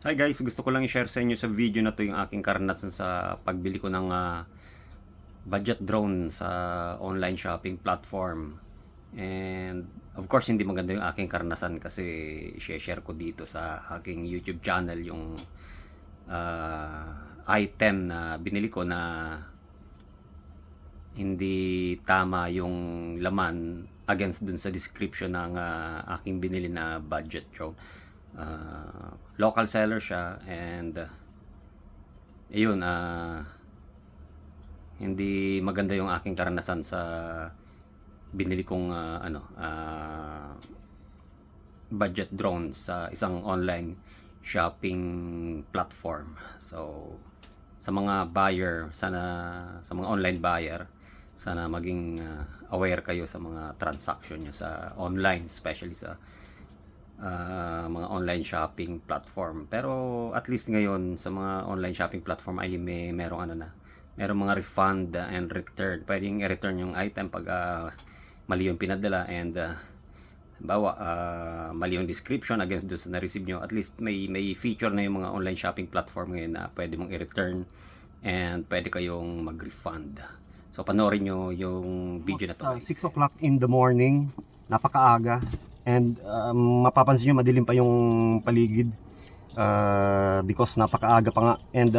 Hi guys, gusto ko lang i-share sa inyo sa video na to yung aking karanasan sa pagbili ko ng budget drone sa online shopping platform. And of course, hindi maganda yung aking karanasan kasi share ko dito sa aking YouTube channel yung item na binili ko na hindi tama yung laman against dun sa description ng aking binili na budget drone. Local seller siya and ayun, hindi maganda yung aking karanasan sa binili kong budget drone sa isang online shopping platform. So sa mga buyer, sana sa mga online buyer, sana maging aware kayo sa mga transaction nyo sa online, especially sa mga online shopping platform. Pero at least ngayon sa mga online shopping platform ay merong merong mga refund and return. Pwedeng i-return yung item pag mali yung pinadala and mali yung description against doon sa na-receive nyo. At least may feature na yung mga online shopping platform ngayon na pwede mong i-return and pwede kayong mag-refund. So panoorin nyo yung video na to guys. 6 o'clock in the morning, napakaaga. And mapapansin nyo madilim pa yung paligid because napakaaga pa nga. And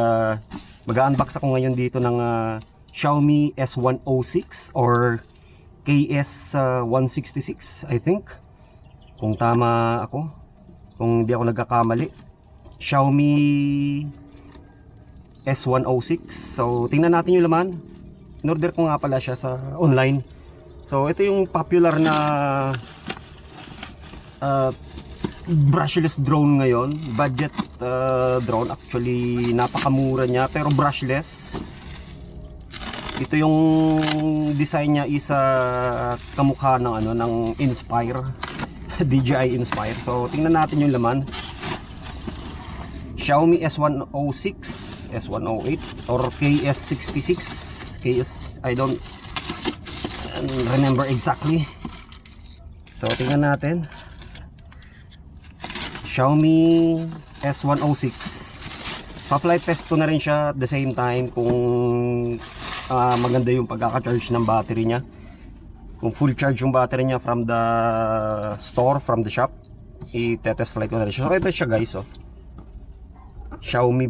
mag-unbox ako ngayon dito ng Xiaomi S106 or KS166 I think, kung tama ako, kung hindi ako nagkakamali. Xiaomi S106. So tingnan natin yung laman. In-order ko nga pala siya sa online. So ito yung popular na brushless drone ngayon, budget drone. Actually napakamura niya pero brushless. Ito yung design niya is kamukha ng ng Inspire DJI Inspire. So tingnan natin yung laman. Xiaomi S106, S108 or KS66, KS, I don't remember exactly. So tingnan natin. Xiaomi S106. Pa-flight test ko na rin siya at the same time kung maganda yung pagkaka-charge ng battery niya. Kung full charge yung battery niya from the store, from the shop, i-test flight ko na rin siya. So ito siya guys, oh. Xiaomi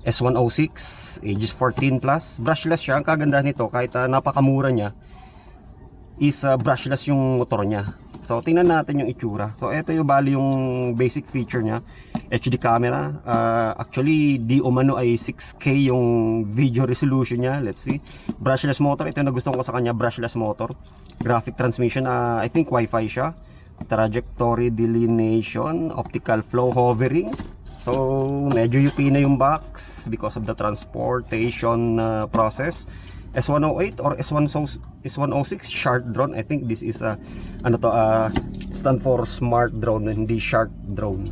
S106 ages 14 plus. Brushless siya. Ang kagandahan nito, kahit napakamura niya, is brushless yung motor niya. So tingnan natin yung itsura. So ito yung bali yung basic feature niya. HD camera. Actually di umano ay 6K yung video resolution niya. Let's see. Brushless motor. Ito yung nagustuhan ko sa kanya, brushless motor. Graphic transmission. I think Wi-Fi siya. Trajectory delineation, optical flow hovering. So medyo UP na yung box because of the transportation process. S108 or S106 Shark drone. I think this is stand for smart drone, hindi shark drone.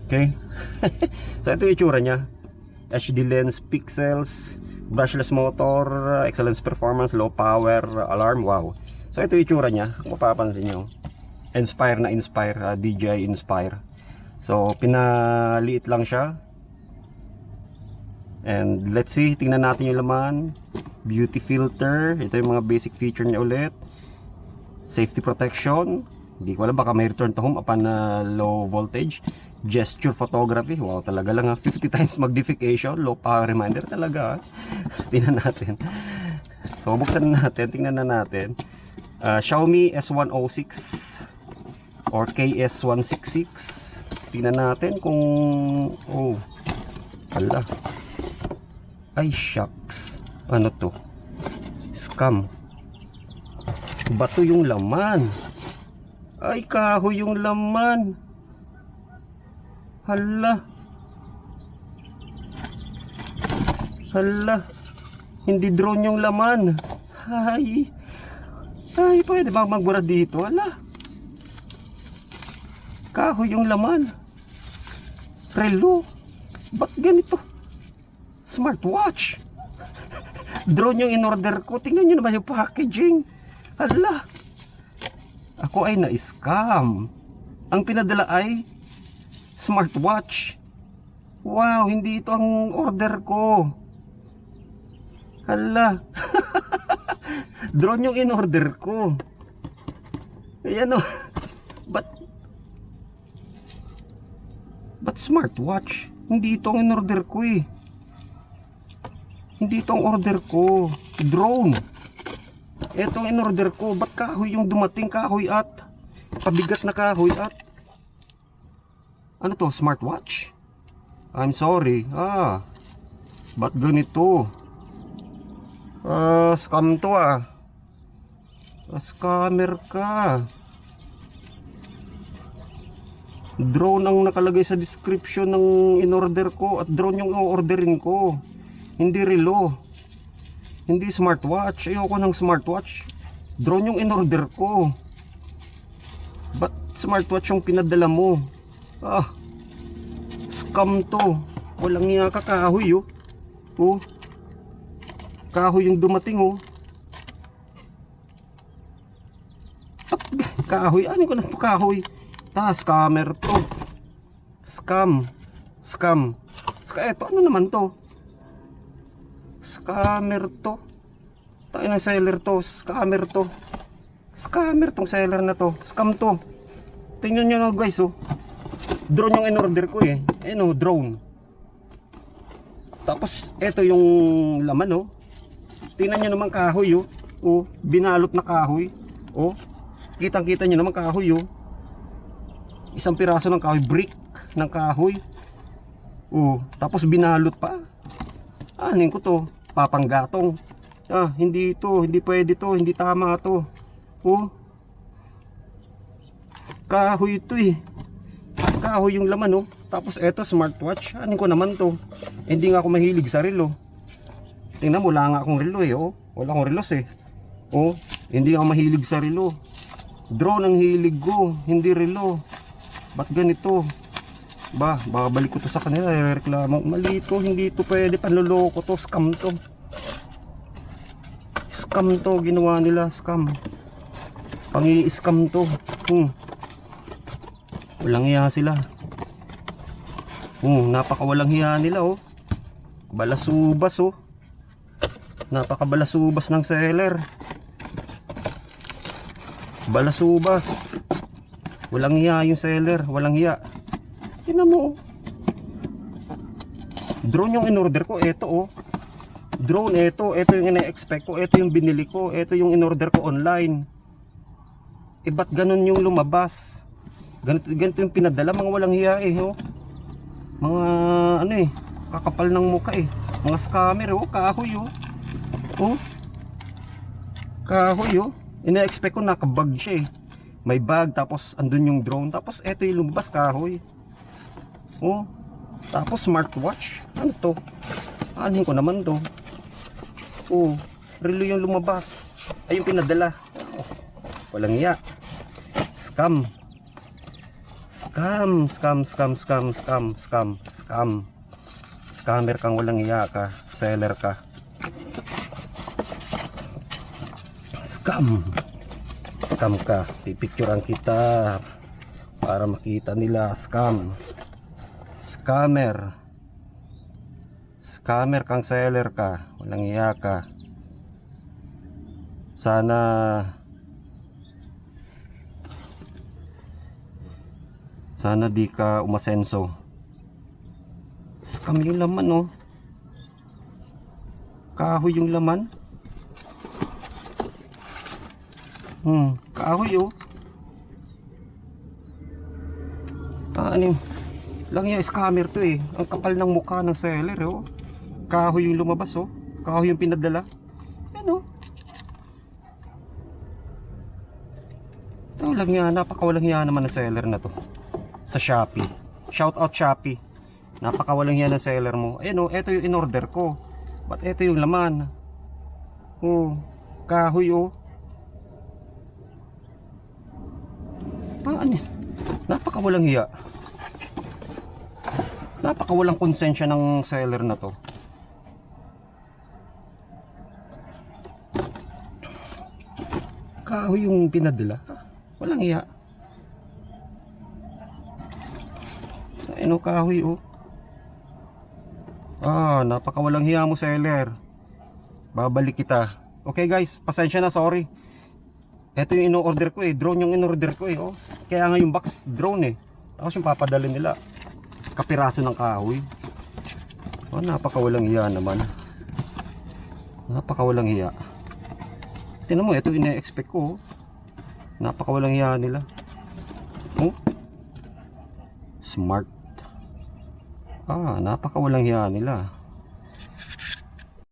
Okay. So ito yung itsura niya. HD lens, pixels, brushless motor, excellent performance, low power, alarm. Wow. So ito yung itsura niya. Kung mapapansin nyo, Inspire na Inspire, DJI Inspire. So pinaliit lang siya. And let's see, tingnan natin yung laman. Beauty filter. Ito yung mga basic feature niya ulit. Safety protection. Hindi ko alam, baka may return to home upon low voltage. Gesture photography. Wow, talaga lang 50 times magnification. Low power reminder talaga. Tingnan natin. So buksan natin, tingnan na natin. Xiaomi S106 or KS166. Tingnan natin kung hala. Ay shucks. Ano to? Scam. Bato yung laman. Ay kahoy yung laman. Hala. Hala. Hindi drone yung laman. Ay. Ay, pwede bang magbura dito? Hala. Kahoy yung laman. Relo. Ba't ganito? Smartwatch. Drone yung in-order ko. Tingnan nyo naman yung packaging. Hala. Ako ay na-scam. Ang pinadala ay smartwatch. Wow, hindi ito ang order ko. Hala. Drone yung in-order ko. Ayan o. Ba't smartwatch? Hindi ito ang in-order ko eh. Hindi ito ang order ko. Drone. Ito ang in-order ko. Ba't kahoy yung dumating? Kahoy at pabigat na kahoy at ano to? Smartwatch? I'm sorry. Ba't ganito? Scam to ah. Scammer ka. Drone ang nakalagay sa description ng in-order ko at drone yung o-orderin ko. Hindi relo. Hindi smartwatch. Ayoko ng smartwatch. Drone yung in-order ko. Ba't smartwatch yung pinadala mo? Scam to. Walang nga kakahoy oh. Kahoy yung dumating oh. Kahoy. Ano ko na kahoy? Scammer to. Scam. Eto, ano naman to? Scammer to. Tayo ng seller to. Scammer to. Scammer tong seller na to. Scam to. Tingnan nyo na guys oh. Drone yung in-order ko eh. Ano, drone. Tapos, eto yung laman oh. Tingnan nyo naman kahoy oh. Binalot na kahoy. Kitang-kita nyo naman kahoy oh. Isang piraso ng kahoy, brick ng kahoy. Tapos binalot pa. Anin ko to? Papanggatong. Hindi ito, hindi pwede to, hindi tama to. Kahoy ito eh. Kahoy yung laman oh. Tapos eto smartwatch. Anin ko naman to? Hindi nga ako mahilig sa relo. Tingnan mo, wala nga akong relo eh Wala akong relos eh. Hindi ako mahilig sa relo. Drone ang hilig ko, hindi relo. Ba't ganito? Babalik ko to sa kanila, reklamo. Mali to, hindi to pwede, panloloko to, scam to. Scam to, ginawa nila, scam. Pangi-scam to. Walang hiya sila. Napakawalang hiya nila Balasubas Napakabalasubas ng seller. Balasubas. Walang hiya yung seller, walang hiya. Tingnan mo. Drone yung in-order ko, eto Drone, ito yung ina-expect ko, ito yung binili ko, ito yung in-order ko online. Ba't ganun yung lumabas? Ganito yung pinadala, mga walang hiya Mga kakapal ng muka Mga scammer kahoy Kahoy ina-expect ko nakabag siya May bag, tapos andun yung drone, tapos eto yung lumabas kahoy. Tapos smartwatch. Ano to? Anin ko naman to? Relo yung lumabas. Ay yung pinadala. Walang iya. Scam. Scammer kang walang iya ka. Seller ka. Scam ka, pipicturean kita para makita nila. Scammer kang seller ka, walang iya ka. Sana di ka umasenso. Scam yung laman kahoy yung laman. Kahoy lang yung scammer to ang kapal ng mukha ng seller kahoy yung lumabas kahoy yung pinadala. Lang yan, napakawalang hiya naman ng seller na to sa Shopee. Shout out Shopee, napakawalang hiya ng seller mo. Ito yung in-order ko, ba't ito yung laman? Kahoy napakawalang hiya, napakawalang konsensya ng seller na to. Kahoy yung pinadala, walang hiya. Ayun o, kahoy o. Napakawalang hiya mo, seller. Babalik kita. Okay guys, pasensya na, sorry. Ito yung ino-order ko eh. Drone yung in-order ko eh. Oh. Kaya nga yung box drone eh. Tapos yung papadala nila. Kapiraso ng kahoy. Napakawalang hiya naman. Napakawalang hiya. Tingnan mo, ito ina-expect ko. Napakawalang hiya nila. Smart. Napakawalang hiya nila.